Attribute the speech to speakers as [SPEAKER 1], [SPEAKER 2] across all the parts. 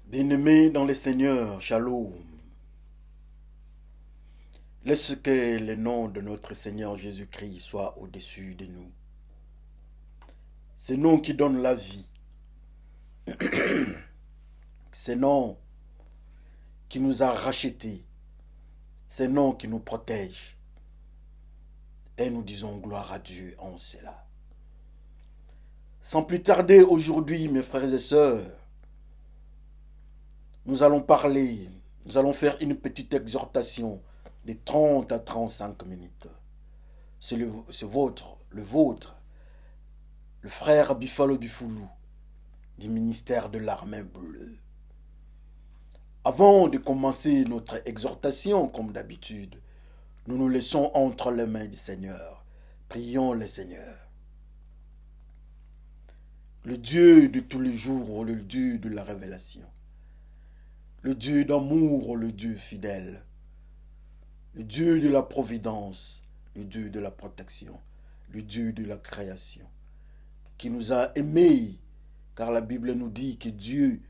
[SPEAKER 1] Bien-aimés dans le Seigneur, Shalom. Laisse que le nom de notre Seigneur Jésus-Christ soit au-dessus de nous. C'est nom qui donne la vie. C'est nom qui nous a rachetés. C'est nom qui nous protège. Et nous disons gloire à Dieu en cela. Sans plus tarder aujourd'hui, mes frères et sœurs, nous allons faire une petite exhortation de 30 à 35 minutes. C'est le vôtre, le frère Bifalo Bifoulou, du ministère de l'Armée bleue. Avant de commencer notre exhortation, comme d'habitude, nous nous laissons entre les mains du Seigneur. Prions le Seigneur. Le Dieu de tous les jours, le Dieu de la révélation. Le Dieu d'amour, le Dieu fidèle. Le Dieu de la providence, le Dieu de la protection, le Dieu de la création, qui nous a aimés, car la Bible nous dit que Dieu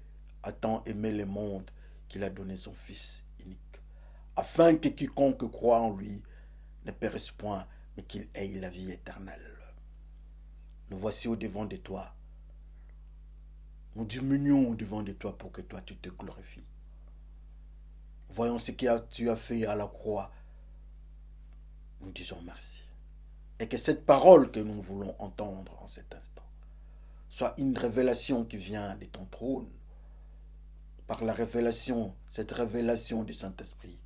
[SPEAKER 1] a tant aimé le monde qu'il a donné son Fils unique, afin que quiconque croit en lui ne périsse point, mais qu'il ait la vie éternelle. Nous voici au devant de toi. Nous diminuons au devant de toi pour que toi tu te glorifies. Voyons ce que tu as fait à la croix. Nous disons merci. Et que cette parole que nous voulons entendre en cet instant soit une révélation qui vient de ton trône. Par la révélation, cette révélation du Saint-Esprit,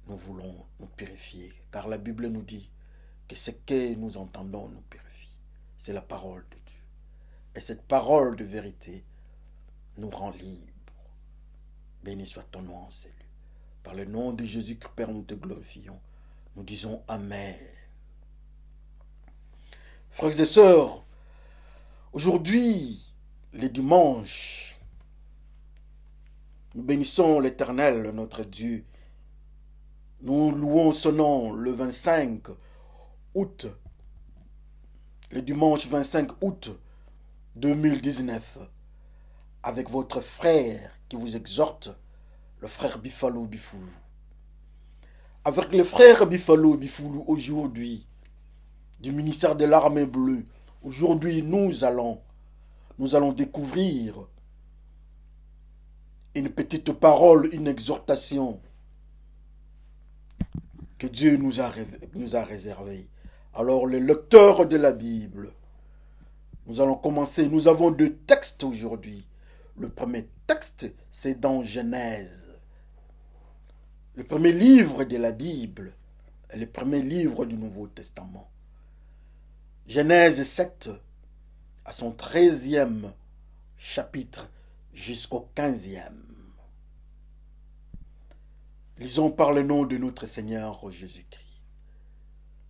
[SPEAKER 1] nous voulons nous purifier. Car la Bible nous dit que ce que nous entendons nous purifie. C'est la parole de Dieu. Et cette parole de vérité nous rend libres. Béni soit ton nom en salut. Par le nom de Jésus, Père, nous te glorifions. Nous disons Amen. Frères et sœurs, aujourd'hui, le dimanche, nous bénissons l'Éternel, notre Dieu. Nous louons son nom le 25 août, le dimanche 25 août 2019, avec votre frère qui vous exhorte, le frère Bifalo Bifoulou. Avec le frère Bifalo Bifoulou aujourd'hui, du ministère de l'Armée bleue, aujourd'hui nous allons découvrir une petite parole, une exhortation que Dieu nous a réservée. Alors le lecteur de la Bible, nous allons commencer, nous avons deux textes aujourd'hui. Le premier texte, c'est dans Genèse. Le premier livre de la Bible est le premier livre du Nouveau Testament. Genèse 7, à son 13e chapitre jusqu'au 15e. Lisons par le nom de notre Seigneur Jésus-Christ.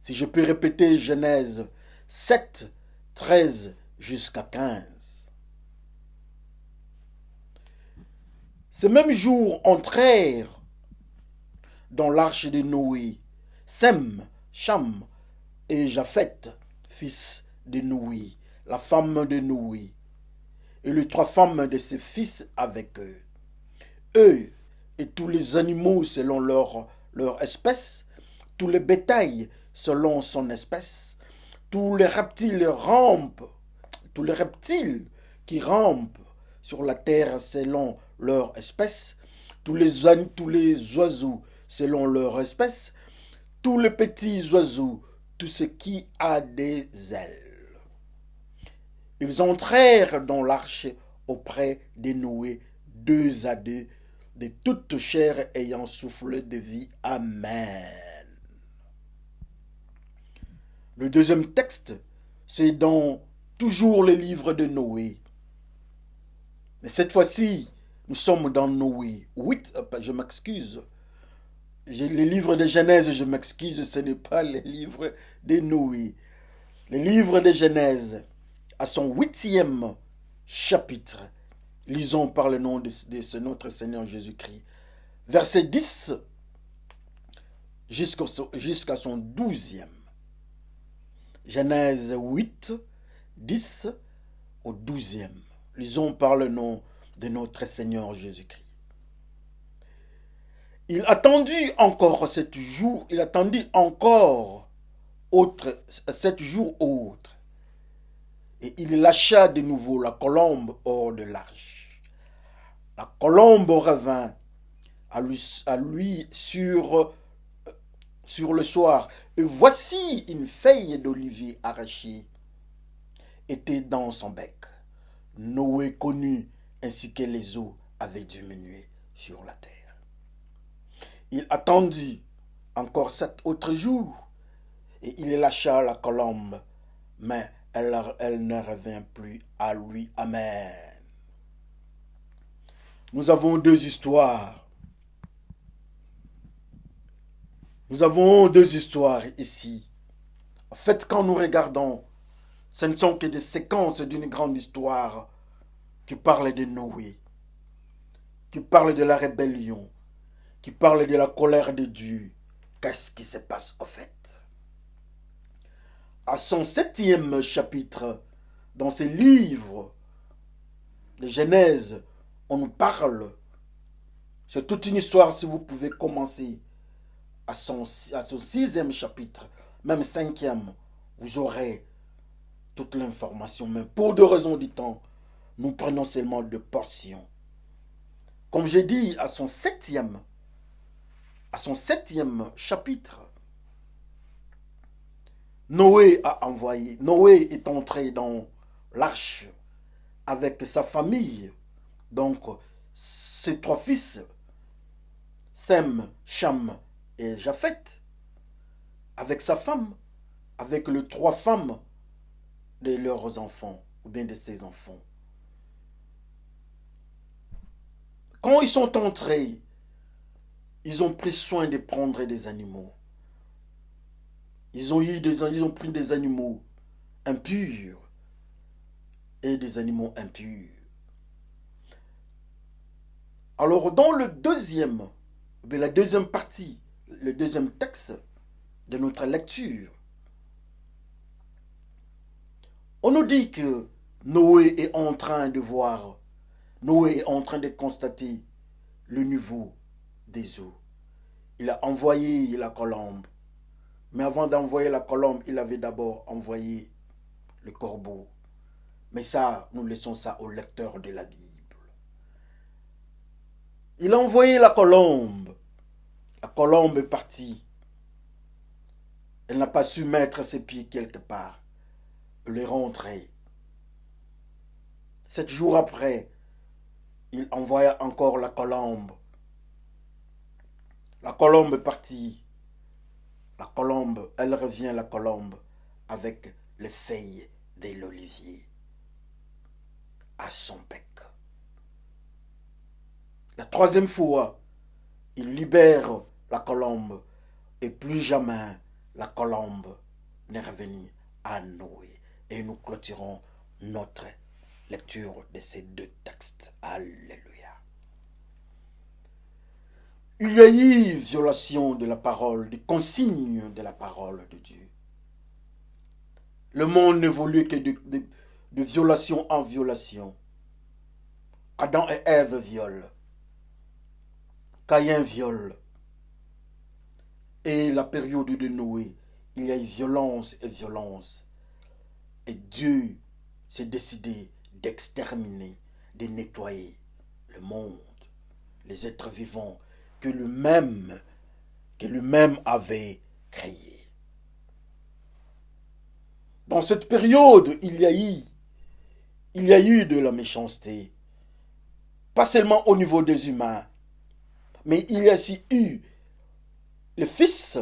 [SPEAKER 1] Si je peux répéter Genèse 7, 13 jusqu'à 15. Ces mêmes jours entrèrent dans l'arche de Noé Sem, Cham et Japheth, fils de Noé, la femme de Noé, et les trois femmes de ses fils avec eux. Eux et tous les animaux selon leur espèce, tous les bétails selon son espèce, tous les reptiles qui rampent sur la terre selon leur espèce, tous les oiseaux selon leur espèce, tous les petits oiseaux, tout ce qui a des ailes. Ils entrèrent dans l'arche auprès de Noé, deux à deux, de toute chair ayant soufflé de vie. Amen. Le deuxième texte, c'est dans toujours le livre de Noé. Mais cette fois-ci, nous sommes dans Noé 8, je m'excuse. Les livres de Genèse, je m'excuse, ce n'est pas les livres de Noé. Le livre de Genèse, à son 8e chapitre, lisons par le nom de ce notre Seigneur Jésus-Christ. Verset 10 jusqu'à son 12e. Genèse 8, 10 au 12e. Lisons par le nom de notre Seigneur Jésus-Christ. Il attendit encore 7 jours, il attendit encore 7 jours autres. Et il lâcha de nouveau la colombe hors de l'arche. La colombe revint à lui sur le soir. Et voici une feuille d'olivier arrachée était dans son bec. Noé connut ainsi que les eaux avaient diminué sur la terre. Il attendit encore 7 autres jours et il lâcha la colombe, mais elle ne revint plus à lui. Amen. Nous avons deux histoires. Nous avons deux histoires ici. En fait, quand nous regardons, ce ne sont que des séquences d'une grande histoire qui parle de Noé, qui parle de la rébellion, qui parle de la colère de Dieu. Qu'est-ce qui se passe au fait? À son 7e chapitre, dans ce livre de Genèse, on nous parle. C'est toute une histoire. Si vous pouvez commencer à son 6e chapitre, même 5e, vous aurez toute l'information. Mais pour 2 raisons du temps, nous prenons seulement 2 portions. Comme j'ai dit, à son septième chapitre, Noé est entré dans l'arche avec sa famille. Donc, ses 3 fils, Sem, Cham et Japheth, avec sa femme, avec les 3 femmes de leurs enfants, ou bien de ses enfants. Quand ils sont entrés, ils ont pris soin de prendre des animaux. Ils ont pris des animaux impurs et des animaux impurs. Alors, dans la deuxième partie, le deuxième texte de notre lecture, on nous dit que Noé est en train de constater le niveau des eaux. Il a envoyé la colombe. Mais avant d'envoyer la colombe, il avait d'abord envoyé le corbeau. Mais ça, nous laissons ça au lecteur de la Bible. Il a envoyé la colombe. La colombe est partie. Elle n'a pas su mettre ses pieds quelque part. Elle est rentrée. 7 jours après, il envoya encore la colombe. La colombe est partie. La colombe, elle revient, la colombe, avec les feuilles de l'olivier à son bec. La 3e fois, il libère la colombe et plus jamais la colombe n'est revenue à Noé. Et nous clôturons notre lecture de ces 2 textes. Alléluia. Il y a eu violation de la parole, des consignes de la parole de Dieu. Le monde n'évolue que de violation en violation. Adam et Ève violent. Caïn viole. Et la période de Noé, il y a eu violence et violence. Et Dieu s'est décidé d'exterminer, de nettoyer le monde, les êtres vivants que lui-même avait créés. Dans cette période, il y a eu de la méchanceté, pas seulement au niveau des humains, mais il y a aussi eu les fils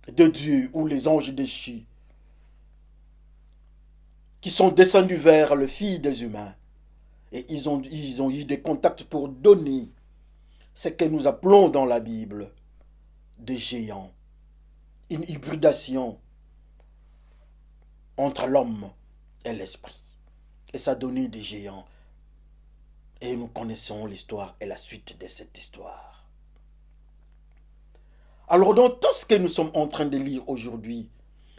[SPEAKER 1] de Dieu ou les anges déchus qui sont descendus vers le fils des humains. Et ils ont eu des contacts pour donner ce que nous appelons dans la Bible des géants. Une hybridation entre l'homme et l'esprit. Et ça a donné des géants. Et nous connaissons l'histoire et la suite de cette histoire. Alors dans tout ce que nous sommes en train de lire aujourd'hui,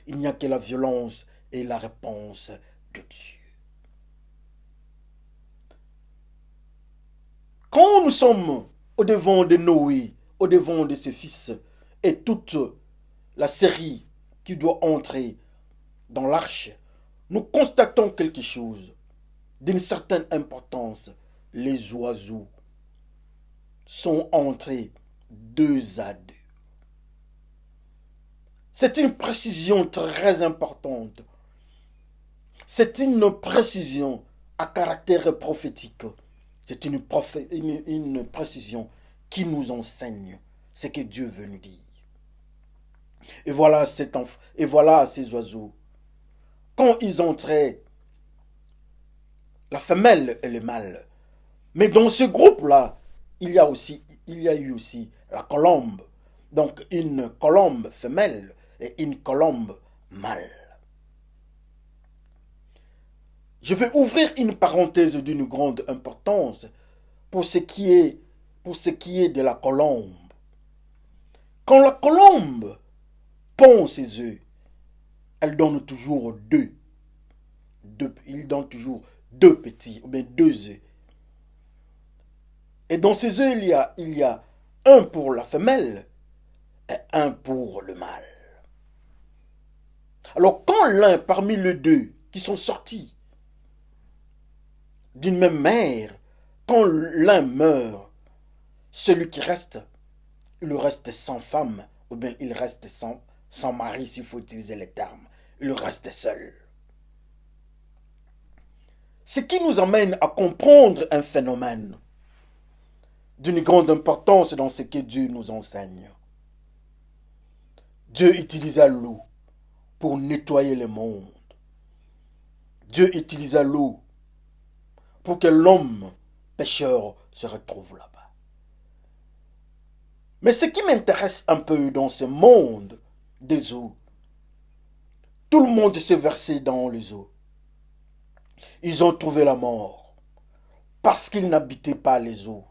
[SPEAKER 1] il n'y a que la violence et la réponse de Dieu. nous sommes au devant de Noé, au devant de ses fils, et toute la série qui doit entrer dans l'arche, nous constatons quelque chose d'une certaine importance. Les oiseaux sont entrés deux à deux. C'est une précision très importante. C'est une précision à caractère prophétique. C'est une précision qui nous enseigne ce que Dieu veut nous dire. Et voilà ces oiseaux. Quand ils entraient, la femelle et le mâle. Mais dans ce groupe-là, il y a eu aussi la colombe. Donc une colombe femelle et une colombe mâle. Je vais ouvrir une parenthèse d'une grande importance pour ce qui est de la colombe. Quand la colombe pond ses œufs, elle donne toujours deux. Il donne toujours deux petits, ou bien deux œufs. Et dans ces œufs, il y a un pour la femelle et un pour le mâle. Alors quand l'un parmi les deux qui sont sortis d'une même mère, quand l'un meurt, celui qui reste, il reste sans femme, ou bien il reste sans mari, s'il faut utiliser les termes. Il reste seul. Ce qui nous amène à comprendre un phénomène d'une grande importance dans ce que Dieu nous enseigne. Dieu utilisa l'eau pour nettoyer le monde. Dieu utilisa l'eau pour que l'homme pécheur se retrouve là-bas. Mais ce qui m'intéresse un peu dans ce monde des eaux, tout le monde s'est versé dans les eaux. Ils ont trouvé la mort parce qu'ils n'habitaient pas les eaux.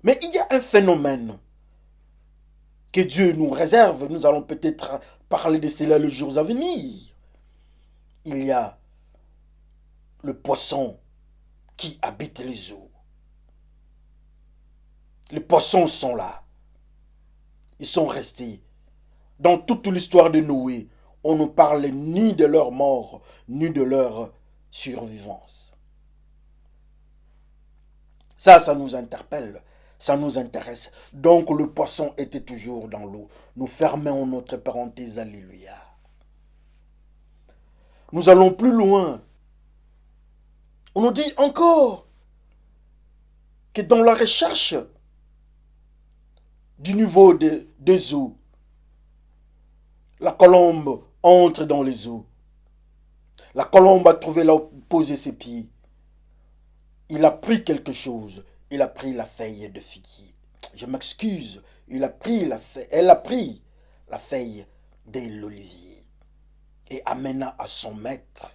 [SPEAKER 1] Mais il y a un phénomène que Dieu nous réserve. Nous allons peut-être parler de cela les jours à venir. Il y a le poisson qui habite les eaux. Les poissons sont là. Ils sont restés. Dans toute l'histoire de Noé, on ne parle ni de leur mort, ni de leur survivance. Ça nous interpelle, ça nous intéresse. Donc le poisson était toujours dans l'eau. Nous fermons notre parenthèse, alléluia. Nous allons plus loin. On nous dit encore que dans la recherche du niveau des eaux, la colombe entre dans les eaux. La colombe a trouvé là où poser ses pieds. Il a pris quelque chose. Il a pris la feuille de figuier. Je m'excuse. Elle a pris la feuille de l'olivier et amena à son maître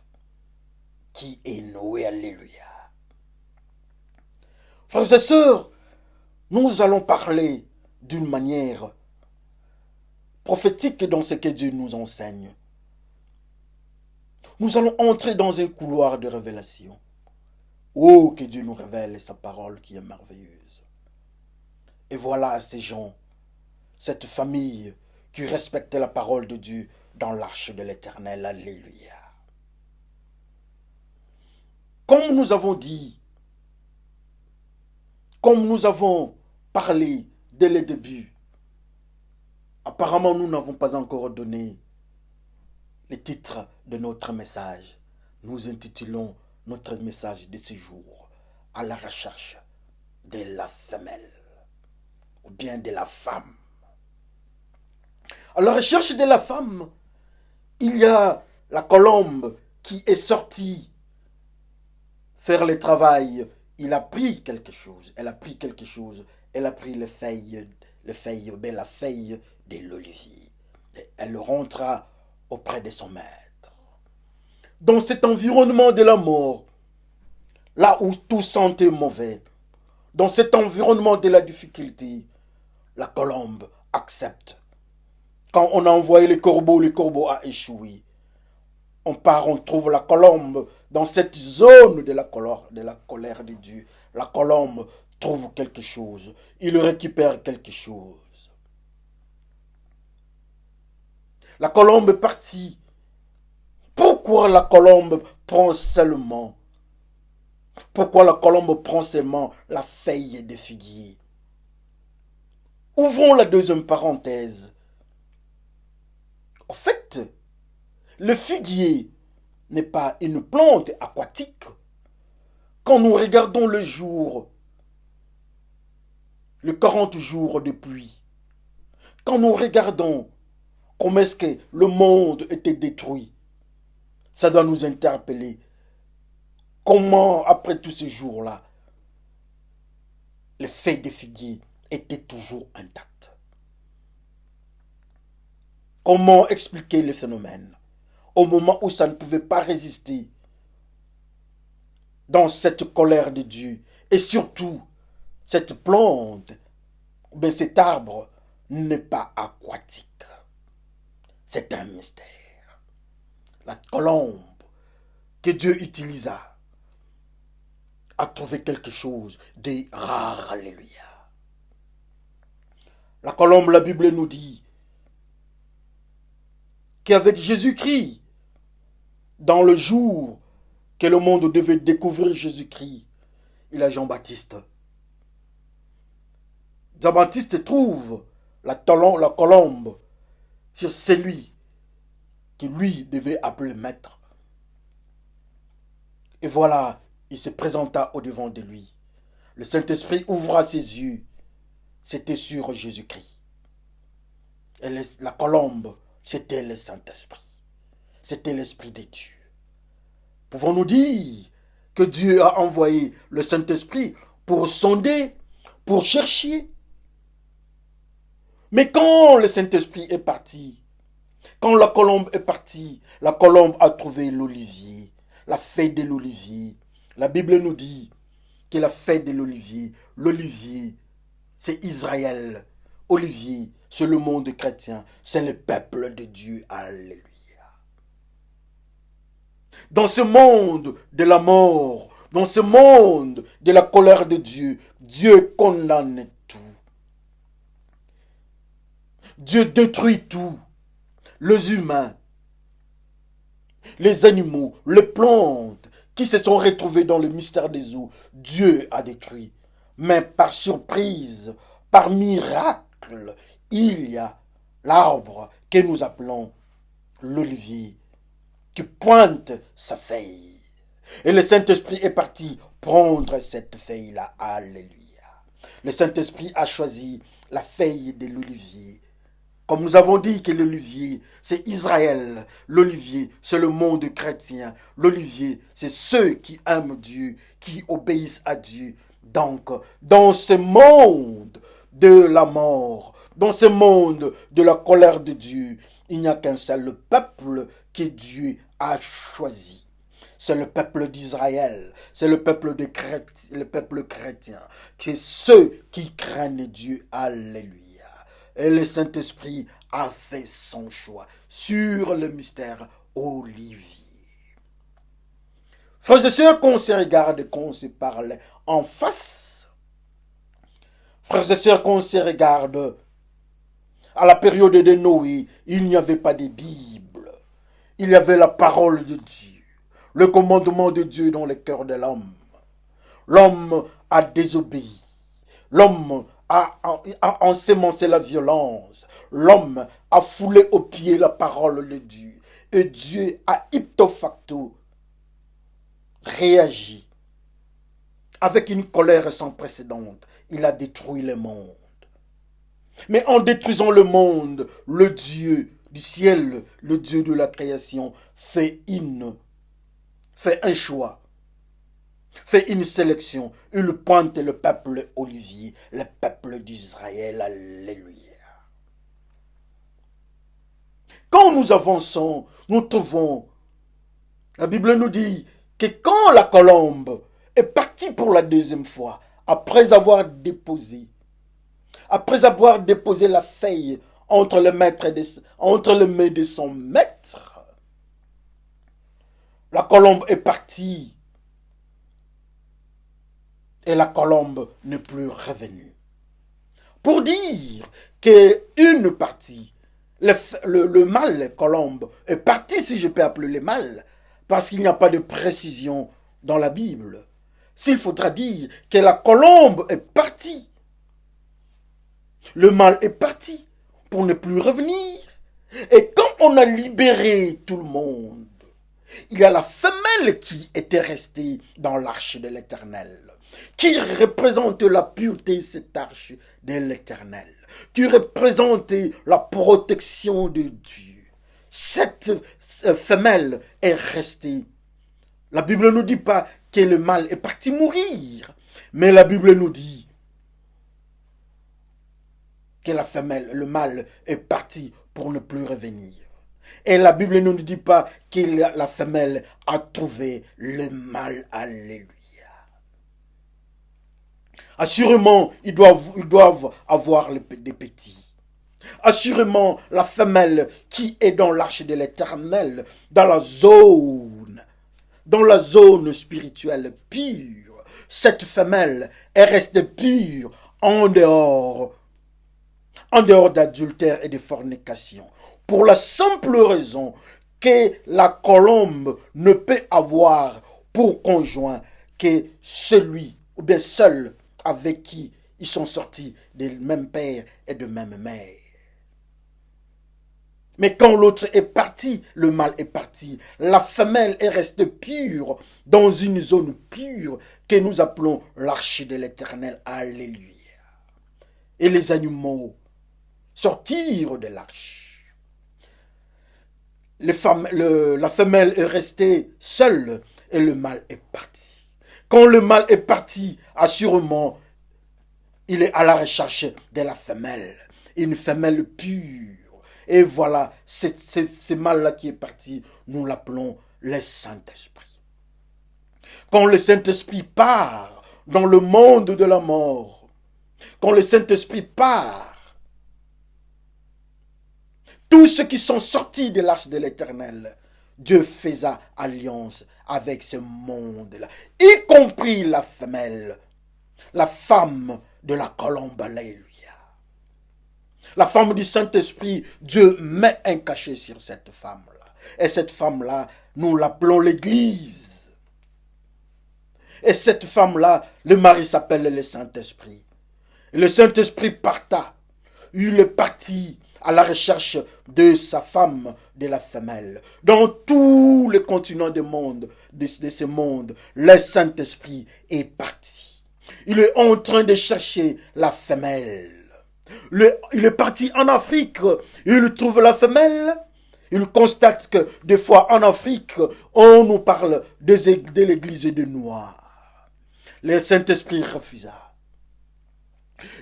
[SPEAKER 1] qui est Noé. Alléluia. Frères et sœurs, nous allons parler d'une manière prophétique dans ce que Dieu nous enseigne. Nous allons entrer dans un couloir de révélation. Oh, que Dieu nous révèle sa parole qui est merveilleuse. Et voilà ces gens, cette famille qui respectait la parole de Dieu dans l'arche de l'Éternel. Alléluia. Comme nous avons dit, comme nous avons parlé dès le début, apparemment nous n'avons pas encore donné le titre de notre message. Nous intitulons notre message de ce jour à la recherche de la femelle ou bien de la femme. À la recherche de la femme, il y a la colombe qui est sortie faire le travail. Il a pris quelque chose. Elle a pris quelque chose. Elle a pris la feuille de l'olivier. Elle rentra auprès de son maître. Dans cet environnement de la mort, là où tout sentait mauvais, dans cet environnement de la difficulté, la colombe accepte. Quand on a envoyé le corbeau a échoué. On part, on trouve la colombe dans cette zone de la colère de Dieu. la colombe trouve quelque chose, il récupère quelque chose. La colombe est partie. Pourquoi la colombe prend seulement Pourquoi la colombe prend seulement la feuille de figuier? Ouvrons la deuxième parenthèse. En fait, le figuier n'est pas une plante aquatique. Quand nous regardons le jour, les 40 jours de pluie, quand nous regardons comment est-ce que le monde était détruit, ça doit nous interpeller. Comment, après tous ces jours-là, les feuilles de figuier étaient toujours intactes? Comment expliquer le phénomène au moment où ça ne pouvait pas résister dans cette colère de Dieu? Et surtout, cette plante, ou bien cet arbre, n'est pas aquatique. C'est un mystère. La colombe que Dieu utilisa a trouvé quelque chose de rare. Alléluia. La colombe, la Bible nous dit qu'avec Jésus-Christ, dans le jour que le monde devait découvrir Jésus-Christ, il a Jean-Baptiste. Jean-Baptiste trouve la colombe sur celui qui lui devait appeler maître. Et voilà, il se présenta au-devant de lui. Le Saint-Esprit ouvra ses yeux. C'était sur Jésus-Christ. Et la colombe, c'était le Saint-Esprit. C'était l'Esprit de Dieu. Pouvons-nous dire que Dieu a envoyé le Saint-Esprit pour sonder, pour chercher? Mais quand le Saint-Esprit est parti, quand la colombe est partie, la colombe a trouvé l'olivier, la feuille de l'olivier. La Bible nous dit que la feuille de l'olivier, c'est Israël. Olivier, c'est le monde chrétien, c'est le peuple de Dieu. Alléluia. Dans ce monde de la mort, dans ce monde de la colère de Dieu, Dieu condamne tout. Dieu détruit tout. Les humains, les animaux, les plantes qui se sont retrouvés dans le mystère des eaux, Dieu a détruit. Mais par surprise, par miracle, il y a l'arbre que nous appelons l'olivier qui pointe sa feuille. Et le Saint-Esprit est parti prendre cette feuille-là. Alléluia. Le Saint-Esprit a choisi la feuille de l'olivier. Comme nous avons dit que l'olivier, c'est Israël. L'olivier, c'est le monde chrétien. L'olivier, c'est ceux qui aiment Dieu, qui obéissent à Dieu. Donc, dans ce monde de la mort, dans ce monde de la colère de Dieu, il n'y a qu'un seul peuple que Dieu a choisi. C'est le peuple d'Israël, c'est le peuple chrétien, c'est ceux qui craignent Dieu. Alléluia. Et le Saint-Esprit a fait son choix sur le mystère olivier. Frères et sœurs, qu'on se regarde, qu'on se parle en face. Frères et sœurs, qu'on se regarde. À la période de Noé, il n'y avait pas de Bible. Il y avait la parole de Dieu. Le commandement de Dieu dans le cœur de l'homme. L'homme a désobéi. L'homme a ensemencé la violence. L'homme a foulé aux pieds la parole de Dieu. Et Dieu a ipso facto réagi avec une colère sans précédent. Il a détruit le monde. Mais en détruisant le monde, le Dieu du ciel, le Dieu de la création, fait un choix, fait une sélection. Il pointe le peuple olivier, le peuple d'Israël. Alléluia. Quand nous avançons, nous trouvons, la Bible nous dit que quand la colombe est partie pour la deuxième fois, après avoir déposé la feuille entre le mains de son maître, la colombe est partie et la colombe n'est plus revenue. Pour dire qu'une partie, le mâle colombe est parti, si je peux appeler le mâle, parce qu'il n'y a pas de précision dans la Bible. S'il faudra dire que la colombe est partie, le mâle est parti pour ne plus revenir. Et quand on a libéré tout le monde, il y a la femelle qui était restée dans l'arche de l'Éternel, qui représente la pureté, cette arche de l'Éternel, qui représente la protection de Dieu. Cette femelle est restée. La Bible ne nous dit pas que le mâle est parti mourir, mais la Bible nous dit que la femelle, le mâle est parti pour ne plus revenir. Et la Bible ne nous dit pas que la femelle a trouvé le mâle. Alléluia. Assurément, ils doivent avoir des petits. Assurément, la femelle qui est dans l'arche de l'Éternel, dans la zone spirituelle pure, cette femelle est restée pure en dehors d'adultère et de fornication. Pour la simple raison que la colombe ne peut avoir pour conjoint que celui, ou bien seul, avec qui ils sont sortis du même père et de même mère. Mais quand l'autre est parti, le mâle est parti. La femelle est restée pure dans une zone pure que nous appelons l'arche de l'Éternel. Alléluia. Et les animaux sortirent de l'arche. La femelle est restée seule et le mâle est parti. Quand le mâle est parti, assurément, il est à la recherche de la femelle. Une femelle pure. Et voilà, ce mâle-là qui est parti, nous l'appelons le Saint-Esprit. Quand le Saint-Esprit part dans le monde de la mort, quand le Saint-Esprit part, tous ceux qui sont sortis de l'arche de l'Éternel, Dieu faisait alliance avec ce monde-là, y compris la femelle, la femme de la colombe. Alléluia. La femme du Saint-Esprit, Dieu met un cachet sur cette femme-là. Et cette femme-là, nous l'appelons l'Église. Et cette femme-là, le mari s'appelle le Saint-Esprit. Et le Saint-Esprit parta. Il est parti à la recherche de sa femme, de la femelle. Dans tous les continents du monde, de ce monde, le Saint-Esprit est parti. Il est en train de chercher la femelle. Il est parti en Afrique, il trouve la femelle. Il constate que des fois en Afrique, on nous parle de l'église des Noirs. Le Saint-Esprit refusa.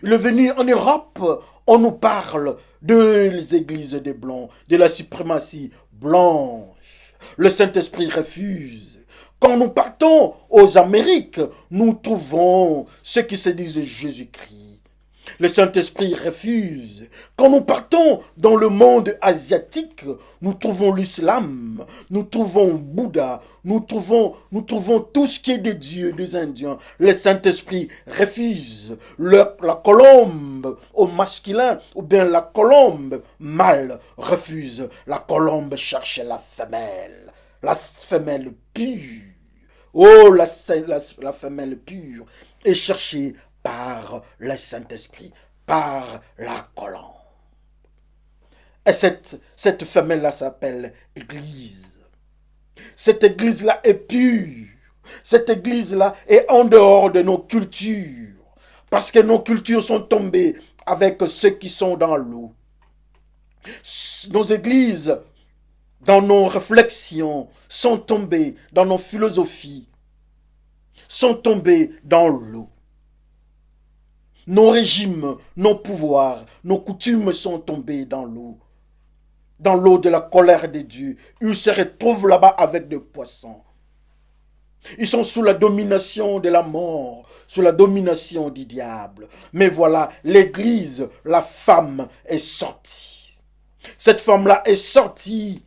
[SPEAKER 1] Il est venu en Europe, on nous parle des églises des Blancs, de la suprématie blanche. Le Saint-Esprit refuse. Quand nous partons aux Amériques, nous trouvons ceux qui se disent Jésus-Christ. Le Saint-Esprit refuse. Quand nous partons dans le monde asiatique, nous trouvons l'islam, nous trouvons Bouddha, nous trouvons tout ce qui est des dieux, des Indiens. Le Saint-Esprit refuse. La colombe au masculin, ou bien la colombe mâle refuse. La colombe cherche la femelle pure. Oh, la femelle pure est cherchée par le Saint-Esprit, par la colombe. Et cette femelle-là s'appelle Église. Cette Église-là est pure. Cette Église-là est en dehors de nos cultures. Parce que nos cultures sont tombées avec ceux qui sont dans l'eau. Nos églises, dans nos réflexions, sont tombées dans nos philosophies, sont tombées dans l'eau. Nos régimes, nos pouvoirs, nos coutumes sont tombés dans l'eau de la colère de Dieu. Ils se retrouvent là-bas avec des poissons. Ils sont sous la domination de la mort, sous la domination du diable. Mais voilà, l'église, la femme est sortie. Cette femme-là est sortie.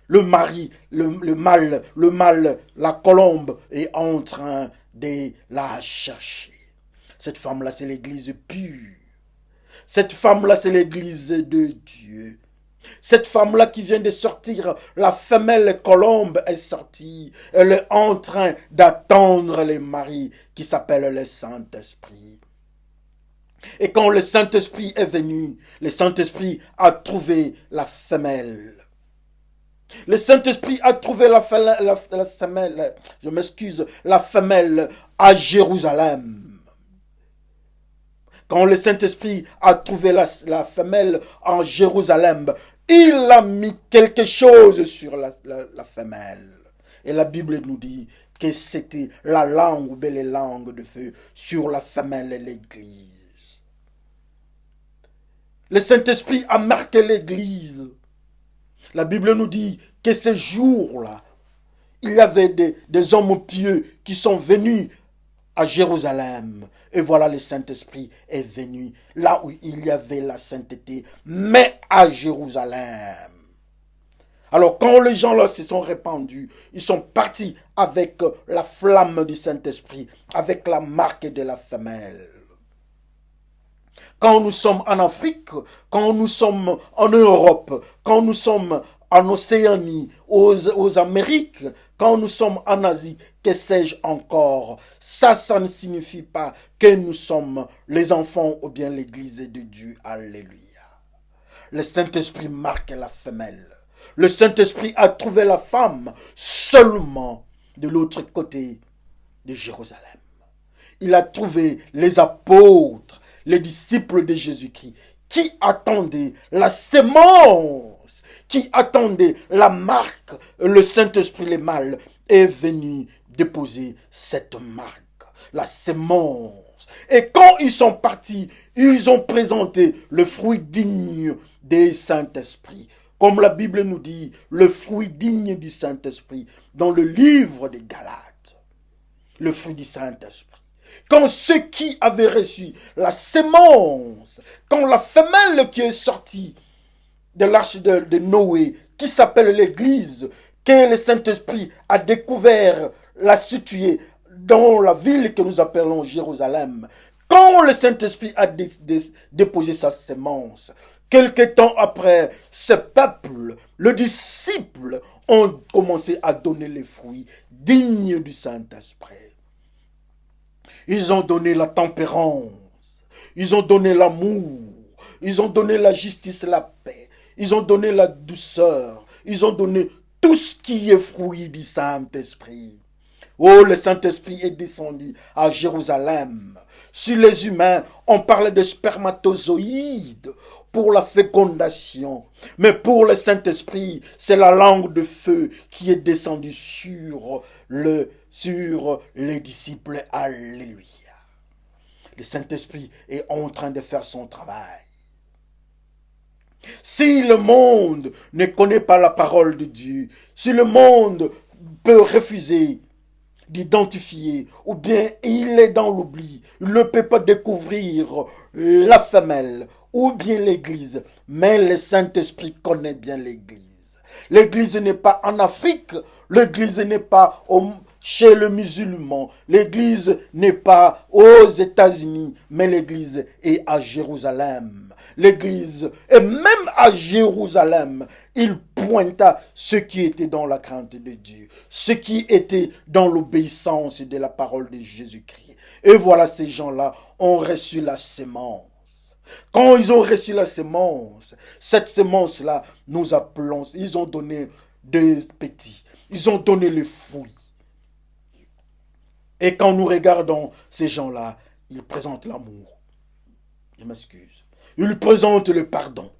[SPEAKER 1] Le mari, le mâle, la colombe est en train de la chercher. Cette femme-là, c'est l'église pure. Cette femme-là, c'est l'église de Dieu. Cette femme-là qui vient de sortir, la femelle colombe est sortie. Elle est en train d'attendre le mari qui s'appelle le Saint-Esprit. Et quand le Saint-Esprit est venu, le Saint-Esprit a trouvé la femelle. Le Saint-Esprit a trouvé la femelle, je m'excuse, la femelle à Jérusalem. Quand le Saint-Esprit a trouvé la femelle en Jérusalem, il a mis quelque chose sur la femelle. Et la Bible nous dit que c'était la langue ou bien les langues de feu sur la femelle et l'église. Le Saint-Esprit a marqué l'église. La Bible nous dit que ces jours-là, il y avait des hommes pieux qui sont venus à Jérusalem. Et voilà, le Saint-Esprit est venu là où il y avait la sainteté, mais à Jérusalem. Alors quand les gens là se sont répandus, ils sont partis avec la flamme du Saint-Esprit, avec la marque de la femelle. Quand nous sommes en Afrique, quand nous sommes en Europe, quand nous sommes en Océanie, aux Amériques, quand nous sommes en Asie, que sais-je encore, ça ne signifie pas que nous sommes les enfants ou bien l'église de Dieu. Alléluia. Le Saint-Esprit marque la femelle. Le Saint-Esprit a trouvé la femme seulement de l'autre côté de Jérusalem. Il a trouvé les apôtres, les disciples de Jésus-Christ, qui attendaient la sémence, qui attendaient la marque. Le Saint-Esprit, le mâle, est venu déposer cette marque, la sémence. Et quand ils sont partis, ils ont présenté le fruit digne du Saint-Esprit. Comme la Bible nous dit, le fruit digne du Saint-Esprit, dans le livre des Galates. Le fruit du Saint-Esprit. Quand ceux qui avaient reçu la sémence, quand la femelle qui est sortie de l'arche de Noé, qui s'appelle l'Église, que le Saint-Esprit a découvert, l'a située dans la ville que nous appelons Jérusalem, quand le Saint-Esprit a déposé sa sémence, quelque temps après, ce peuple, le disciple, ont commencé à donner les fruits dignes du Saint-Esprit. Ils ont donné la tempérance, ils ont donné l'amour, ils ont donné la justice, la paix, ils ont donné la douceur, ils ont donné tout ce qui est fruit du Saint-Esprit. Oh, le Saint-Esprit est descendu à Jérusalem. Sur les humains, on parlait de spermatozoïdes pour la fécondation. Mais pour le Saint-Esprit, c'est la langue de feu qui est descendue sur les disciples. Alléluia. Le Saint-Esprit est en train de faire son travail. Si le monde ne connaît pas la parole de Dieu, si le monde peut refuser d'identifier, ou bien il est dans l'oubli, il ne peut pas découvrir la femelle, ou bien l'église, mais le Saint-Esprit connaît bien l'église. L'église n'est pas en Afrique, l'église n'est pas chez le musulman, l'église n'est pas aux États-Unis, mais l'église est à Jérusalem. L'église, et même à Jérusalem, il pointa ce qui était dans la crainte de Dieu, ce qui était dans l'obéissance de la parole de Jésus-Christ. Et voilà, ces gens-là ont reçu la sémence. Quand ils ont reçu la sémence, cette sémence-là, nous appelons, ils ont donné des petits, ils ont donné les fruits. Et quand nous regardons ces gens-là, ils présentent l'amour. Je m'excuse. Ils présentent le pardon.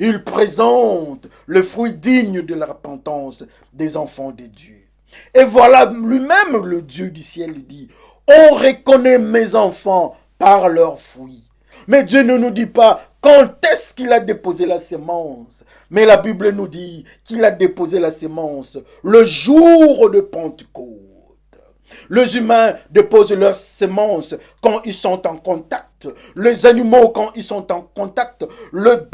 [SPEAKER 1] Ils présentent le fruit digne de la repentance des enfants de Dieu. Et voilà, lui-même, le Dieu du ciel, dit, on reconnaît mes enfants par leurs fruits. Mais Dieu ne nous dit pas quand est-ce qu'il a déposé la sémence. Mais la Bible nous dit qu'il a déposé la sémence le jour de Pentecôte. Les humains déposent leurs semences quand ils sont en contact. Les animaux quand ils sont en contact. Le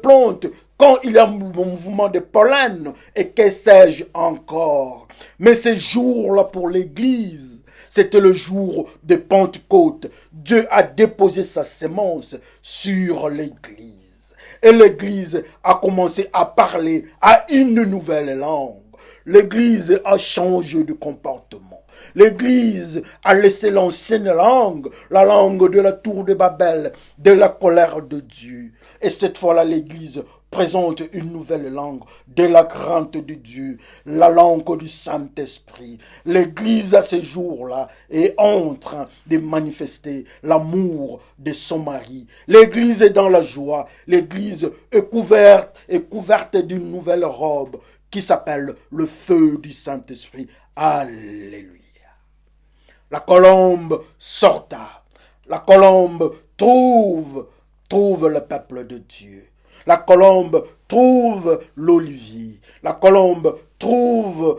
[SPEAKER 1] plante quand il y a un mouvement de pollen, et que sais-je encore. Mais ces jours-là pour l'Église, c'était le jour de Pentecôte. Dieu a déposé sa sémence sur l'Église. Et l'Église a commencé à parler à une nouvelle langue. L'Église a changé de comportement. L'Église a laissé l'ancienne langue, la langue de la tour de Babel, de la colère de Dieu. Et cette fois-là, l'Église présente une nouvelle langue de la crainte de Dieu, la langue du Saint-Esprit. L'Église à ce jour-là est en train de manifester l'amour de son mari. L'Église est dans la joie. L'Église est couverte d'une nouvelle robe qui s'appelle le feu du Saint-Esprit. Alléluia. La colombe sorta. La colombe trouve le peuple de Dieu. La colombe trouve l'olivier. La colombe trouve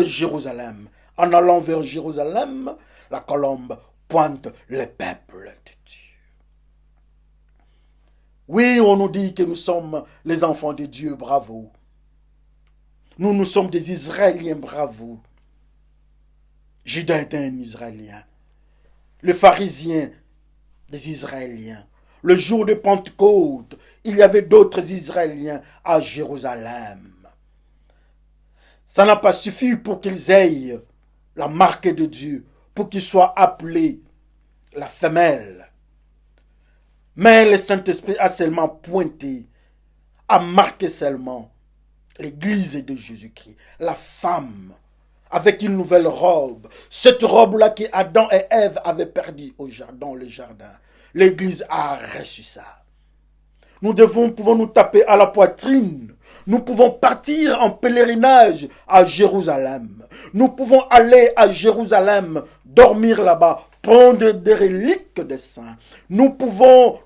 [SPEAKER 1] Jérusalem. En allant vers Jérusalem, la colombe pointe le peuple de Dieu. Oui, on nous dit que nous sommes les enfants de Dieu, bravo. Nous sommes des Israéliens, bravo. Judas était un Israélien. Le pharisien, des Israéliens. Le jour de Pentecôte, il y avait d'autres Israéliens à Jérusalem. Ça n'a pas suffi pour qu'ils aient la marque de Dieu, pour qu'ils soient appelés la femelle. Mais le Saint-Esprit a seulement pointé, a marqué seulement l'Église de Jésus-Christ, la femme, avec une nouvelle robe. Cette robe-là que Adam et Ève avaient perdue dans le jardin. L'Église a reçu ça. Nous pouvons nous taper à la poitrine. Nous pouvons partir en pèlerinage à Jérusalem. Nous pouvons aller à Jérusalem, dormir là-bas, prendre des reliques des saints. Nous pouvons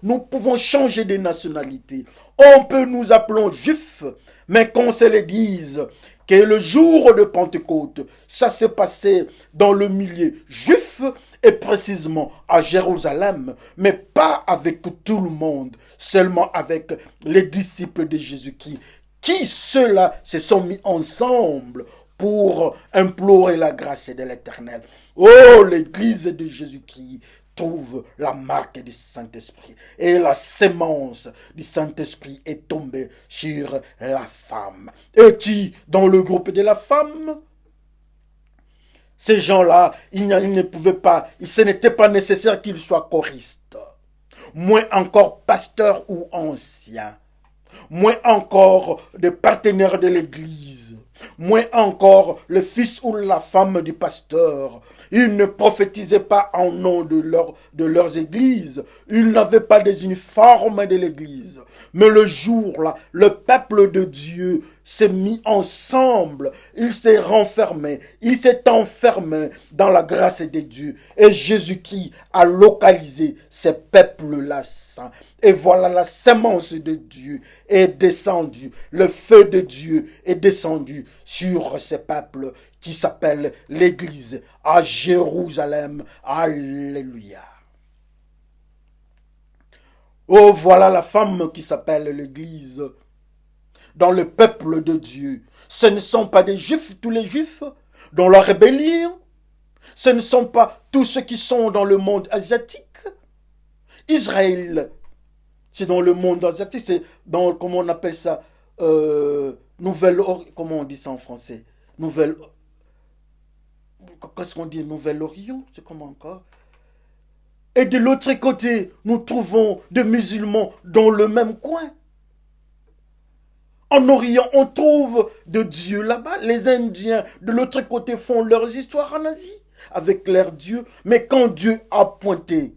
[SPEAKER 1] changer de nationalité. On peut nous appeler juifs, mais qu'on se le dise, que le jour de Pentecôte, ça s'est passé dans le milieu juif et précisément à Jérusalem, mais pas avec tout le monde, seulement avec les disciples de Jésus-Christ, qui ceux-là se sont mis ensemble pour implorer la grâce de l'Éternel. Oh, l'Église de Jésus-Christ trouve la marque du Saint-Esprit. Et la sémence du Saint-Esprit est tombée sur la femme. Es-tu dans le groupe de la femme? Ces gens-là, ils ne pouvaient pas, ce n'était pas nécessaire qu'ils soient choristes. Moins encore pasteurs ou anciens. Moins encore des partenaires de l'Église. Moins encore le fils ou la femme du pasteur. Ils ne prophétisaient pas en nom de leurs églises. Ils n'avaient pas des uniformes de l'église. Mais le jour-là, le peuple de Dieu s'est mis ensemble. Il s'est renfermé. Il s'est enfermé dans la grâce de Dieu. Et Jésus-Christ a localisé ces peuples-là saints. Et voilà, la sémence de Dieu est descendue. Le feu de Dieu est descendu sur ces peuples qui s'appellent l'Église à Jérusalem. Alléluia. Oh, voilà la femme qui s'appelle l'Église dans le peuple de Dieu. Ce ne sont pas des Juifs, tous les Juifs, dans la rébellion. Ce ne sont pas tous ceux qui sont dans le monde asiatique. Israël, c'est dans le monde asiatique, c'est dans, comment on appelle ça, comment on dit ça en français? Qu'est-ce qu'on dit? Nouvel-Orient? C'est comment encore? Et de l'autre côté, nous trouvons des musulmans dans le même coin. En Orient, on trouve de Dieu là-bas. Les Indiens, de l'autre côté, font leurs histoires en Asie, avec leurs dieux. Mais quand Dieu a pointé,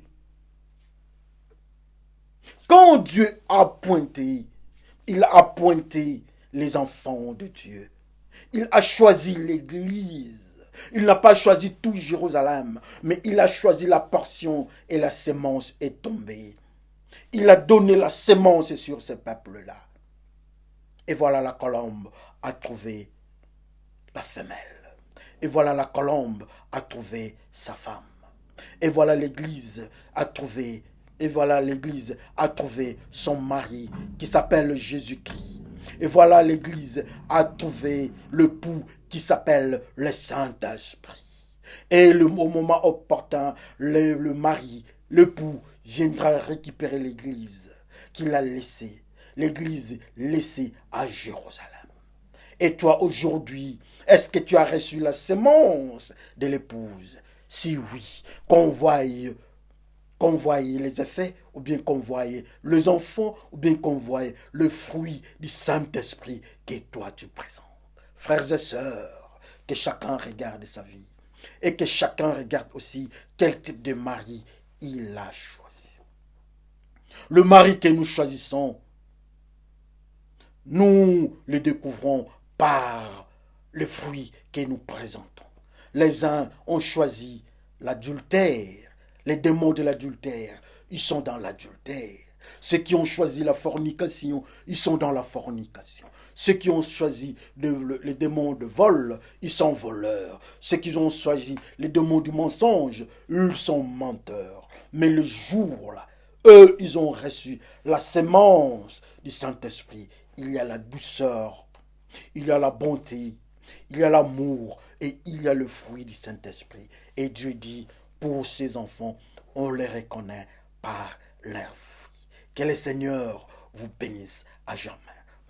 [SPEAKER 1] il a pointé les enfants de Dieu. Il a choisi l'Église. Il n'a pas choisi tout Jérusalem, mais il a choisi la portion et la sémence est tombée. Il a donné la sémence sur ce peuple-là. Et voilà, la colombe a trouvé la femelle. Et voilà, la colombe a trouvé sa femme. Et voilà, l'Église a trouvé Et voilà, l'Église a trouvé son mari qui s'appelle Jésus-Christ. Et voilà, l'Église a trouvé l'époux qui s'appelle le Saint-Esprit. Et au moment opportun, le mari, l'époux, viendra récupérer l'Église qu'il a laissée. L'Église laissée à Jérusalem. Et toi, aujourd'hui, est-ce que tu as reçu la sémence de l'épouse? Si oui, qu'on voie les effets, ou bien qu'on voie les enfants, ou bien qu'on voie le fruit du Saint-Esprit que toi tu présentes. Frères et sœurs, que chacun regarde sa vie et que chacun regarde aussi quel type de mari il a choisi. Le mari que nous choisissons, nous le découvrons par les fruits que nous présentons. Les uns ont choisi l'adultère, les démons de l'adultère, ils sont dans l'adultère. Ceux qui ont choisi la fornication, ils sont dans la fornication. Ceux qui ont choisi les démons de vol, ils sont voleurs. Ceux qui ont choisi les démons du mensonge, ils sont menteurs. Mais le jour là, eux, ils ont reçu la sémence du Saint-Esprit. Il y a la douceur, il y a la bonté, il y a l'amour et il y a le fruit du Saint-Esprit. Et Dieu dit, pour ces enfants, on les reconnaît par leurs fruits. Que le Seigneur vous bénisse à jamais.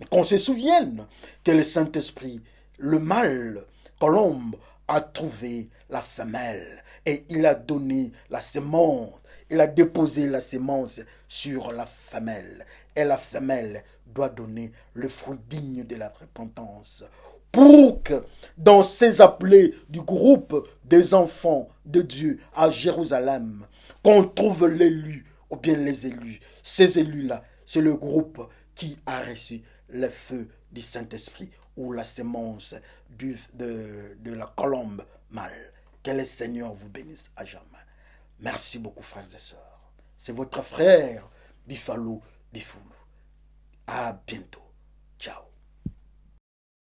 [SPEAKER 1] Mais qu'on se souvienne que le Saint-Esprit, le mâle, colombe, a trouvé la femelle et il a donné la sémence. Il a déposé la sémence sur la femelle. Et la femelle doit donner le fruit digne de la repentance. Pour que dans ces appelés du groupe des enfants de Dieu à Jérusalem, qu'on trouve l'élu ou bien les élus. Ces élus-là, c'est le groupe qui a reçu le feu du Saint-Esprit ou la sémence de la colombe mâle. Que le Seigneur vous bénisse à jamais. Merci beaucoup, frères et sœurs. C'est votre frère, Bifalo Bifoulou. À bientôt.